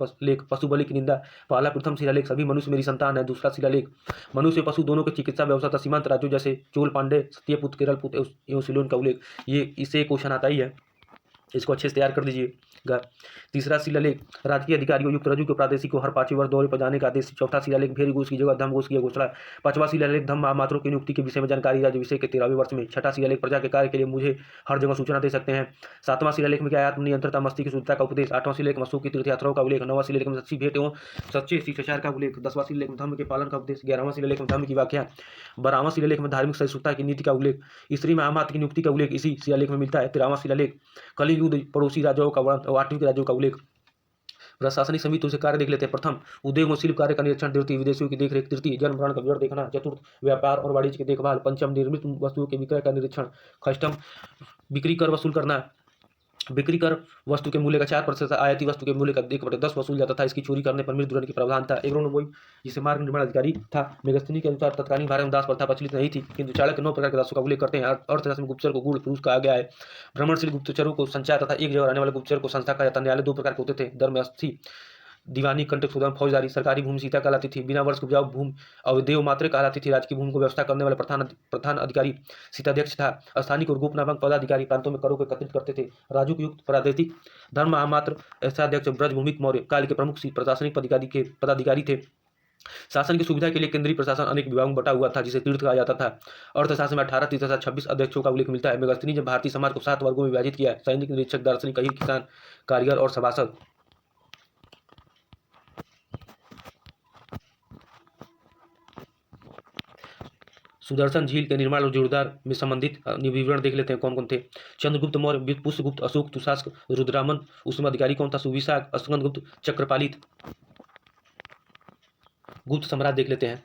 पशु बलि की निंदा। पहला प्रथम शिलालेख सभी मनुष्य मेरी संतान है। दूसरा शिलालेख मनुष्य पशु दोनों की चिकित्सा व्यवस्था था। सीमांत राज्यों जैसे चोल, पांडे, सत्यपुत, केरलपुत एवं सिलोन का उल्लेख। ये इससे क्वेश्चन आता ही है, इसको अच्छे से तैयार कर दीजिएगा। तीसरा शिलालेख राजकीय अधिकारियों युक्त रजू के प्रादेशिक को हर 5वें वर्ष दौरे पर जाने का आदेश। चौथा शिलालेख भेरी घोष की जगह धम्म घोष की घोषणा। पांचवा शिलालेख धम्म महामात्रों की नियुक्ति के विषय में जानकारी राज्य विषय के 13वें वर्ष में। छठा शिलालेख प्रजा के कार्य के लिए मुझे हर जगह सूचना दे सकते हैं। सातवां शिलालेख में क्या आत्मनियंत्रणता, मस्ती की शुद्धता का उपदेश। आठवां शिलालेख में अशोक की तीर्थयात्राओं का उल्लेख। नौवां शिलालेख में सच्ची भेंट एवं सच्चे शिष्टाचार का उल्लेख। 10वां शिलालेख में धर्म के पालन का उपदेश। 11वां शिलालेख में धर्म की व्याख्या। 12वां शिलालेख में धार्मिक सहिष्णुता की नीति का उल्लेख। स्त्री महामात्र की नियुक्ति का उल्लेख इसी शिलालेख में मिलता है। 13वां शिलालेख कलियुग पड़ोसी राज्यों का वर्णन और 8वीं के राज्यों का उल्लेख। प्रशासनिक समितियों से कार्य देख लेते हैं। प्रथम उद्योग और शिल्प कार्य का निरीक्षण। द्वितीय विदेशियों की देखरेख। तृतीय जन्म मरण का विवरण देखना। चतुर्थ व्यापार और वाणिज्य की देखभाल। पंचम निर्मित वस्तुओं के विक्रय का निरीक्षण। षष्ठम बिक्री कर वसूल करना। बिक्री कर वस्तु के मूल्य का 4% आयाती वस्तु के मूल्य का 1/10 वसूल जाता था। इसकी चोरी करने पर मृत्युदंड की प्रावधान था। एग्रोनोमोई जिसे मार्ग निर्माण अधिकारी था। मेगस्थनी के अनुसार तत्कालीन भारत में दास प्रथा प्रचलित नहीं थी, किंतु चाणक्य 9 प्रकार के दासों का उल्लेख करते हैं। अर्थशास्त्र में गुप्तचर को गूढ़ पुरुष कहा गया है। भ्रमणशील गुप्तचरों को संचार तथा एक जगह रहने वाले गुप्तचर को संस्था कहा जाता है। न्यायालय 2 प्रकार के होते थे, धर्मस्थी दीवानी, कंटक शोधन, फौजदारी। सरकारी भूमि सीता कहलाती थी। बिना वर्ष की उपजाऊ भूमि अवदेव मात्र कहलाती थी। राजकीय भूमि को व्यवस्था करने वाले प्रधान अधिकारी सीताध्यक्ष था। स्थानिक और गोप नामक पदाधिकारी प्रांतों में करों को एकत्रित करते थे। राजू के युक्त प्रादेशिक धर्म महामात्र ऐसाध्यक्ष ब्रजभूमिक मौर्य काल के प्रमुख प्रशासनिक पदाधिकारी थे। शासन की सुविधा के लिए केंद्रीय प्रशासन अनेक विभागों में बटा हुआ था, जिसे तीर्थ कहा जाता था। अर्थशास्त्र में 18 तीर्थ तथा 26 अध्यक्षों का उल्लेख मिलता है। मेगस्थनी ने भारतीय समाज को 7 वर्गों में विभाजित किया है। सैनिक, निरीक्षक, दार्शनिक, कही, किसान, कारीगर और सभासद। सुदर्शन झील के निर्माण और जोरदार में संबंधित विवरण देख लेते हैं कौन कौन थे। चंद्रगुप्त मौर्य, पुष्यगुप्त, अशोक, तुषास्क, रुद्रामन। उसमें अधिकारी कौन था? सुविशाख, स्कंदगुप्त, चक्रपालित। गुप्त सम्राट देख लेते हैं।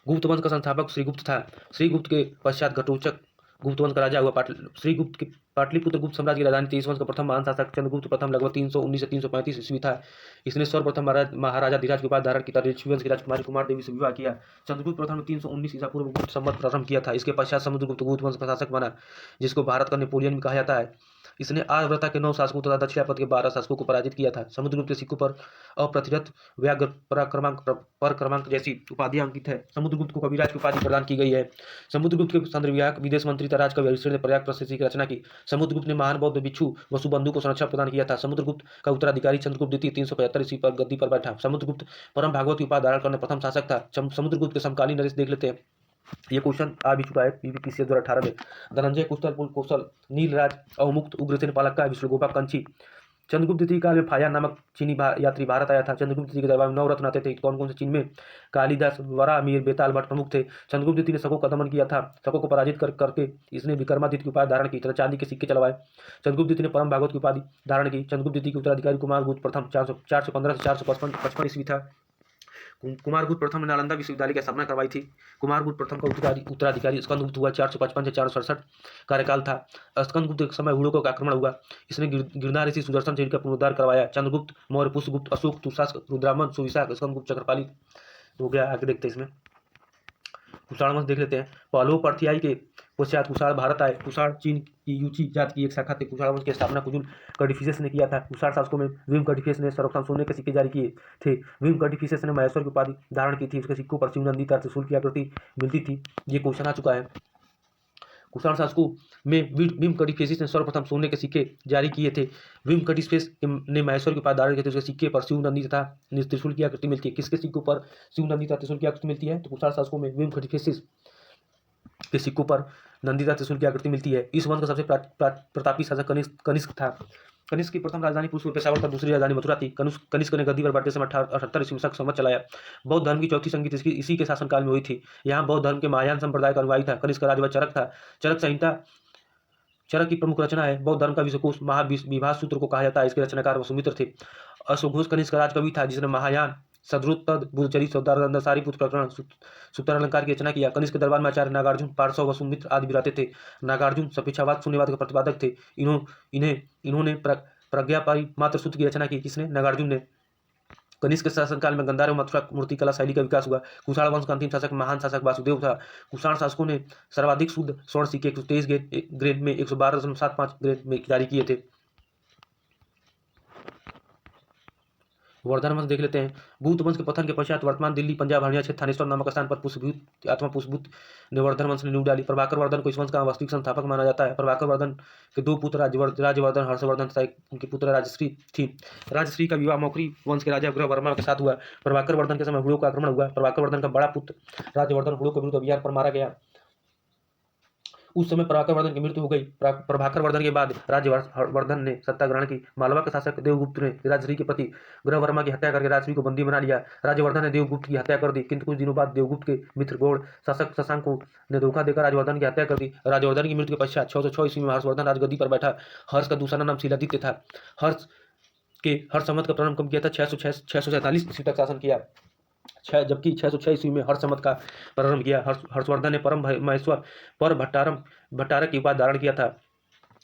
गुप्त वंश का संस्थापक श्रीगुप्त था। श्रीगुप्त के पश्चात घटोचक गुप्त वंश का राजा हुआ। श्रीगुप्त के पाटलिपुत्र गुप्त साम्राज्य की राजधानी थी। इस वंश का प्रथम महान शासक चंद्रगुप्त प्रथम लगभग 319 से 335 ईस्वी था। इसने सर्वप्रथम महाराजा धीराज की उपाधि धारण की। ऋषि वंश की राजकुमारी कुमार देवी से विवाह किया। चंद्रगुप्त प्रथम ने 319 ईसा पूर्व गुप्त संवत प्रारंभ किया था। इसके पश्चात समुद्रगुप्त गुप्त वंश का शासक बना, जिसको भारत का नेपोलियन भी कहा जाता है। इसने आर्यव्रता के 9 शासकों तथा दक्षिणापथ के 12 शासकों को पराजित किया था। समुद्रगुप्त के सिक्कों पर अप्रतिरथ, व्याघ्र, पराक्रमांक जैसी उपाधियां अंकित है। समुद्रगुप्त को कविराज की उपाधि प्रदान की गई है। समुद्रगुप्त के चंद्रविहार विदेश मंत्री तथा राजकवि हरिश्चंद्र ने प्रयाग प्रशस्ति की रचना की। समुद्रगुप्त ने महान बौद्ध भिक्षु वसुबंधु को संरक्षण प्रदान किया था। समुद्रगुप्त का उत्तराधिकारी चंद्रगुप्त द्वितीय 375 ईस्वी पर गद्दी पर बैठा। समुद्रगुप्त परम भागवत की उपाधि धारण करने प्रथम शासक था। समुद्रगुप्त के समकालीन नरेश देख लेते हैं। ये क्वेश्चन आ भी चुका है पीवीपीसीएस 2018 में। धनंजय कुशल, कौशल, नीलराज, अवमुक्त, उग्रसेन पालक्का, विष्णुगोपा कंची। चंद्रगुप्त द्वितीय काल में फाया नामक चीनी यात्री भारत आया था। चंद्रगुप्त द्वितीय के दरबार में 9 रत्न आते थे। कौन कौन से चीन में? कालिदास, वराहमिहिर, बेताल भट्ट प्रमुख थे। चंद्रगुप्त द्वितीय ने शकों का दमन किया था। शकों को पराजित करके इसने विक्रमादित्य की उपाधि धारण की तथा चांदी के सिक्के चलवाए। चंद्रगुप्त द्वितीय ने परम भागवत की उपाधि धारण की। चंद्रगुप्त द्वितीय के उत्तराधिकारी कुमारगुप्त प्रथम 415 से 455 ईस्वी था। कुमारगुप्त प्रथम ने नालंदा विश्वविद्यालय की स्थापना करवाई थी। कुमारगुप्त प्रथम का उत्तराधिकारी स्कंदगुप्त हुआ। 455 से 467 कार्यकाल था। स्कंदगुप्त के समय हुड़ों का आक्रमण हुआ। इसने गिरनार ऋषि सुदर्शन से इनका पुनरुद्धार करवाया। चंद्रगुप्त मौर्य, पुष्यगुप्त, अशोक, तुषास्क, रुद्रामन, सुविशाख, स्कंदगुप्त, चक्रपालित हो गया। आगे देखते हैं इसमें। कुषाण वंश देख लेते हैं। पहलो परथियाई के पश्चात कुषाण भारत आए। कुषाण चीन की यूची जात की एक शाखा थे। कुषाण वंश की स्थापना कुजुल कडिफिसेस ने किया था। कुषाण शासकों में विम कडिफिसेस ने सर्वप्रथम सोने के सिक्के जारी किए थे। विम कडिफिसेस ने महेश्वर की उपाधि धारण की थी। उसके सिक्कों पर शिवनंदी त्रिशूल की आकृति मिलती थी। ये क्वेश्चन आ चुका है। कुषाण शासकों में भीम कड़िफेसिस ने सर्वप्रथम सोने के सिक्के जारी किए थे। भीम कड़िफेस ने महेश्वर के पास धारण किए थे। उसके सिक्के पर शिव नंदी तथा त्रिशूल की आकृति मिलती है। किसके सिक्कों पर शिव नंदी तथा त्रिशूल की आकृति मिलती है? तो कुषाण शासकों में भीम कड़िफेसिस के सिक्कों पर नंदी तथा त्रिशूल की आकृति मिलती है। इस वंश का सबसे प्रतापी शासक कनिष्क था। कनिष्क की प्रथम राजधानी पुष्प पेशावर था, दूसरी राजधानी मथुरा थी। कनिष्क ने गद्दी पर बैठते समय 78 ईस्वी तक संवत चलाया। बौद्ध धर्म की चौथी संगीत इसी के शासनकाल में हुई थी। यहाँ बौद्ध धर्म के महायान संप्रदाय का अनुयायी था। कनिष्क का राजवंश चरक था। चरक संहिता चरक की प्रमुख रचना है। बौद्ध धर्म का विश्वकोश महाविभास सूत्र को कहा जाता है। इसके रचनाकार वसुमित्र थे। अश्वघोष कनिष्क का राजकवि था, जिसने महायान, सदरुत्तद, बुद्धचरित, सौदागर, सारीपुत्र प्रकरण, सूत्रालंकार की रचना किया। कनिष्क के दरबार में आचार्य नागार्जुन, पार्श्व, वसुमित्र आदि भी रहते थे। नागार्जुन सापेक्षवाद शून्यवाद के प्रतिपादक थे। इन्होंने प्रज्ञापारी मात्र सूत्र की रचना की। किसने? नागार्जुन ने। कनिष्क के शासनकाल में गंधार एवं मथुरा मूर्तिकला शैली का विकास हुआ। कुषाण वंश का अंतिम शासक महान शासक वासुदेव था। कुषाण शासकों ने सर्वाधिक शुद्ध स्वर्ण सिक्के 123 ग्रेड में 112.75 ग्रेड में जारी किए थे। वर्धन वंश देख लेते हैं। गुप्त वंश के पतन के पश्चात वर्तमान दिल्ली, पंजाब, हरियाणा क्षेत्र, थानेश्वर नामक स्थान पर पुष्पभूत ने वर्धन वंश ने नींव डाली। प्रभाकर वर्धन को इस वंश का वास्तविक संस्थापक माना जाता है। प्रभाकर वर्धन के दो पुत्र राज्यवर्धन, हर्षवर्धन तथा उनकी पुत्र राजश्री थी। राजश्री का विवाह मौखरी वंश के राजा ग्रहवर्मा के साथ हुआ। प्रभाकर वर्धन के समय हुड़ों का आक्रमण हुआ। प्रभाकर वर्धन का बड़ा पुत्र राजवर्धन हुड़ों के विरुद्ध अभियान पर मारा गया। उस समय प्रभाकर वर्धन की मृत्यु हो गई। प्रभाकर वर्धन के बाद राज्यवर्धन ने सत्ता ग्रहण की। मालवा के शासक देवगुप्त ने राजश्री के पति ग्रहवर्मा की हत्या करके राजश्री को बंदी बना लिया। राज्यवर्धन ने देवगुप्त की हत्या कर दी, किंतु कुछ दिनों बाद देवगुप्त के मित्र गौड़ शासक शशांक ने धोखा देकर राजवर्धन की हत्या कर दी। राजवर्धन की मृत्यु के पश्चात 606 ईस्वी में हर्षवर्धन राजगद्दी पर बैठा। हर्ष का दूसरा नाम शीलादित्य था। हर्ष संवत का प्रारंभ कब किया था? 647 ईस्वी तक शासन किया। जबकि 606 ईस्वी में हर्ष संवत का प्रारंभ किया। हर्षवर्धन ने परम महेश्वर पर भट्टारक की उपाधि धारण किया था।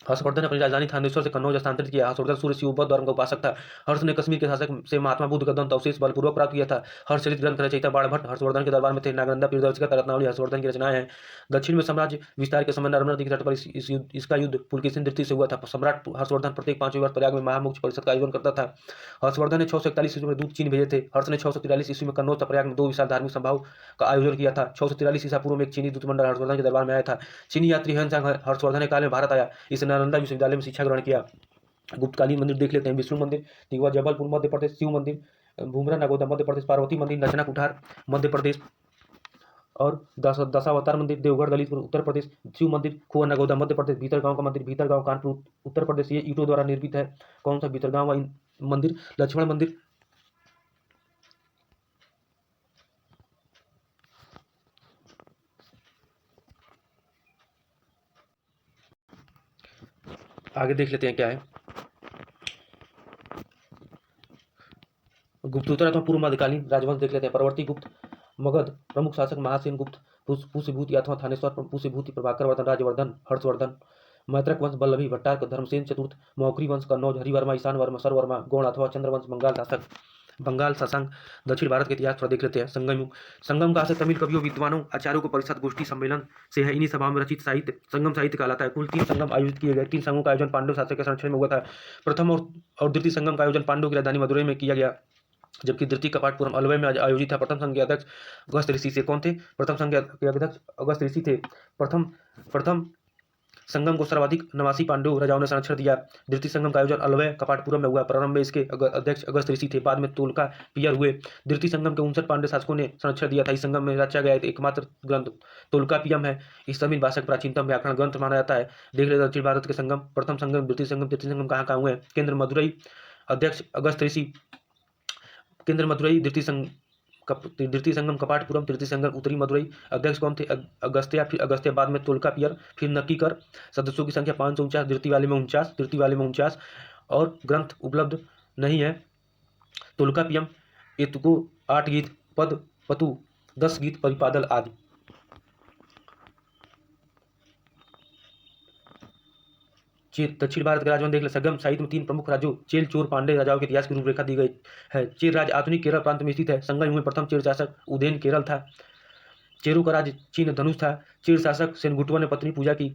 हर्षवर्धन ने अपनी राजधानी थानेश्वर से कन्नौज स्थानांतरित किया। हर्षवर्धन सूर्य शिव बौद्ध धर्म का उपासक था। हर्ष ने कश्मीर के शासक से महात्मा बुद्ध का दंत अवशेष बलपूर्वक प्राप्त किया था। हर्षचरित ग्रंथ रचयिता बाणभट्ट हर्षवर्धन के दरबार में थे। नागनंदा प्रियदर्शिका रत्नावली हर्षवर्धन की रचनाएं हैं। दक्षिण में साम्राज्य विस्तार के समय नर्मदा नदी के तट पर इसका युद्ध पुलकेशिन तृतीय से हुआ था। सम्राट हर्षवर्धन प्रत्येक 5वें वर्ष प्रयाग में महामोक्ष परिषद का आयोजन करता था। हर्षवर्धन ने 641 ईस्वी में दूत चीन भेजे थे। हर्ष ने 643 ईस्वी में कन्नौज तथा प्रयाग में 2 विशाल धार्मिक सभाओं का आयोजन किया था। 643 ईसा पूर्व में एक चीनी दूतमंडल हर्षवर्धन के दरबार में आया था। चीनी यात्री हर्षवर्धन हर्षवर्धन काल में भारत आया। इसने नालंदा विश्वविद्यालय में शिक्षा ग्रहण किया। गुप्तकालीन मंदिर देख लेते हैं। विष्णु मंदिर दिगवा जबलपुर मध्य प्रदेश, शिव मंदिर भूमरा नगोदा मध्य प्रदेश, पार्वती मंदिर नचना कुठार मध्य प्रदेश और दशावतार मंदिर देवगढ़ दलितपुर उत्तर प्रदेश, शिव मंदिर खोआ नगोदा मध्य प्रदेश, भीतरगांव का मंदिर भीतरगांव कानपुर उत्तर प्रदेश। ये ईंटों द्वारा निर्मित है। कौन सा? भीतरगांव मंदिर। लक्ष्मण मंदिर आगे देख लेते हैं क्या है। गुप्तोत्तर अथवा पूर्व मध्यकालीन राजवंश देख लेते हैं। परवर्ती गुप्त, मगध प्रमुख शासक महासेन गुप्त, पुष्यभूति अथवा थानेश्वर पुष्यभूति, प्रभाकर वर्धन, राजवर्धन, हर्षवर्धन, मैत्रक वंश, बल्लभी, भट्टारक, धर्मसेन चतुर्थ, मौखरी वंश, कन्नौज, हरिवर्मा, ईशान वर्मा, सरवर्मा, गौड़ अथवा चंद्रवंश, बंगाल शासक। दक्षिण भारत के इतिहास पर देख लेते हैं। संगम युग। संगम का आशय तमिल कवियों, विद्वानों, आचार्यों को परिषद, गोष्ठी, सम्मेलन से है। इन्हीं सभाओं में रचित साहित्य संगम साहित्य कहलाता है। कुल 3 संगम आयोजित किए गए। 3 संगमों का आयोजन पांडव शासक के संरक्षण में हुआ था। प्रथम और द्वितीय संगम का आयोजन पांडव की राजधानी मदुरई में किया गया, जबकि द्वितीय कपाटपुरम अलवय में आयोजित था। प्रथम संघ के अध्यक्ष अगस्त ऋषि से कौन थे? प्रथम संघ के अध्यक्ष अगस्त ऋषि थे। प्रथम संगम को सर्वाधिक 89 पांडव राजाओं ने संरक्षण दिया। द्वितीय संगम का आयोजन अलवय कपाटपुरम में हुआ। प्रारंभ में इसके अध्यक्ष अगस्त ऋषि थे, बाद में तोलका पियर हुए। द्वितीय संगम के 59 पांडव शासकों ने संरक्षण दिया था। इस संगम में रचा गया एकमात्र ग्रंथ तोलका पियम है। इस तमिल भाषा का प्राचीनतम व्याकरण ग्रंथ माना जाता है। देख ले दक्षिण भारत के संगम। प्रथम संगम, द्वितीय संगम, तृतीय संगम कहाँ कहाँ हुए हैं? केंद्र मदुरई, अध्यक्ष अगस्त ऋषि, केंद्र मदुरई। द्वितीय संगम कपाटपुरम, तृतीय संगम उत्तरी मदुरई। अध्यक्ष कौन थे? अगस्त्या, फिर अगस्त्या, बाद में तोलका पियर, फिर नक्कीकर। सदस्यों की संख्या 549, द्वितीय वाले में 49 और ग्रंथ उपलब्ध नहीं है। तोलका पियम एतुको 8 गीत, पद पतु 10 गीत, परिपादल आदि। दक्षिण भारत के राजवंश देख ले। संगम साहित्य में 3 प्रमुख राज्यों चेल, चोर, पांडे राजाओं के इतिहास की रूपरेखा दी गई है। चेर राज्य आधुनिक केरल प्रांत में स्थित है। संगम युग में प्रथम चेर शासक उदयन केरल था। चेरों का राज्य चीन धनुष था। चेर शासक सेनगुटुवा ने पत्नी पूजा की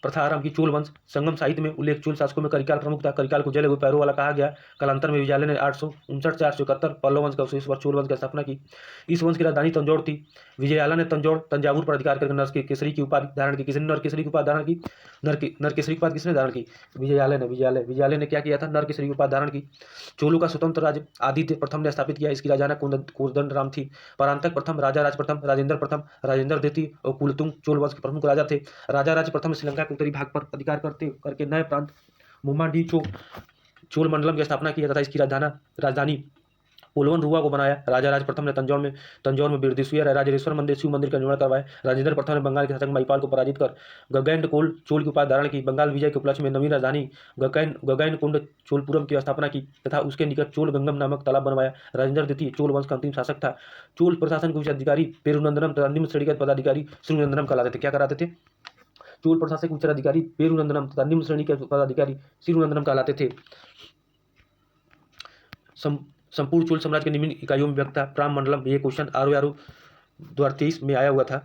प्रथा आरंभ की। चोल वंश संगम साहित्य में उल्लेख। चोल शासकों में करिकाल प्रमुख था। करिकाल को जले हुए पैरों वाला कहा गया। कालांतर में विजयालय ने 859 से 871 पल्लव वंश का अवशेष पर चोल वंश की स्थापना की। इस वंश की राजधानी तंजौर थी। विजयालय ने तंजावुर पर अधिकार करके नरकेसरी की उपाधि धारण की। किसने नरकेसरी की उपाधि धारण की? नरकेसरी की उपाधि किसने धारण की? विजयालय ने क्या किया था? नरकेसरी की उपाधि धारण की। चोलों का स्वतंत्र राज्य आदित्य प्रथम ने स्थापित किया। इसकी राजधानी कोदंडराम थी। परांतक प्रथम, राज प्रथम, राजेंद्र प्रथम, राजेंद्र द्वितीय और कुलतुंग चोल वंश के प्रमुख राजा थे। राज प्रथम श्रीलंका के उत्तरी भाग पर अधिकार करके नए प्रांत मुम्माडीचो चोल मंडलम की स्थापना की तथा इसकी राजधानी पोलोन रुआ को बनाया। राज प्रथम ने तंजौर में बृहदीश्वर राजराजेश्वर मंदिर शिव मंदिर का निर्माण करवाया। राजेंद्र प्रथम ने बंगाल के शासक महिपाल को पराजित कर गगनकुंड चोल की उपाधि धारण की। बंगाल विजय के उपलक्ष्य में नवीन राजधानी गगनकुंड चोलपुरम की स्थापना की तथा उसके निकट चोल गंगम नामक तालाब बनवाया। राजेंद्र द्वितीय चोल वंश का अंतिम शासक था। चोल प्रशासन के उच्च अधिकारी पेरुनंदनम तथा निम्न श्रेणी के पदाधिकारी श्रीनंदनम कहलाते थे। क्या कराते थे? चोल प्रशासक के उत्तराधिकारी पेरुनंदनम तथा निम्न श्रेणी के पदाधिकारी श्रीनंदनम कहलाते थे। संपूर्ण चोल साम्राज्य के निम्न इकाइयों में व्यक्त था। प्रांत मंडलम, ये क्वेश्चन ROR 2023 में आया हुआ था।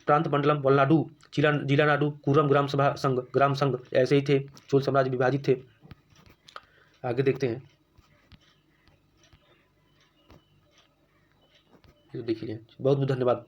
प्रांत मंडलम वलनाडु, जिला नाडु, कुरम ग्राम संघ ऐसे ही थे। चोल साम्राज्य विभाजित थे। आगे देखते हैं। देखिए बहुत बहुत धन्यवाद।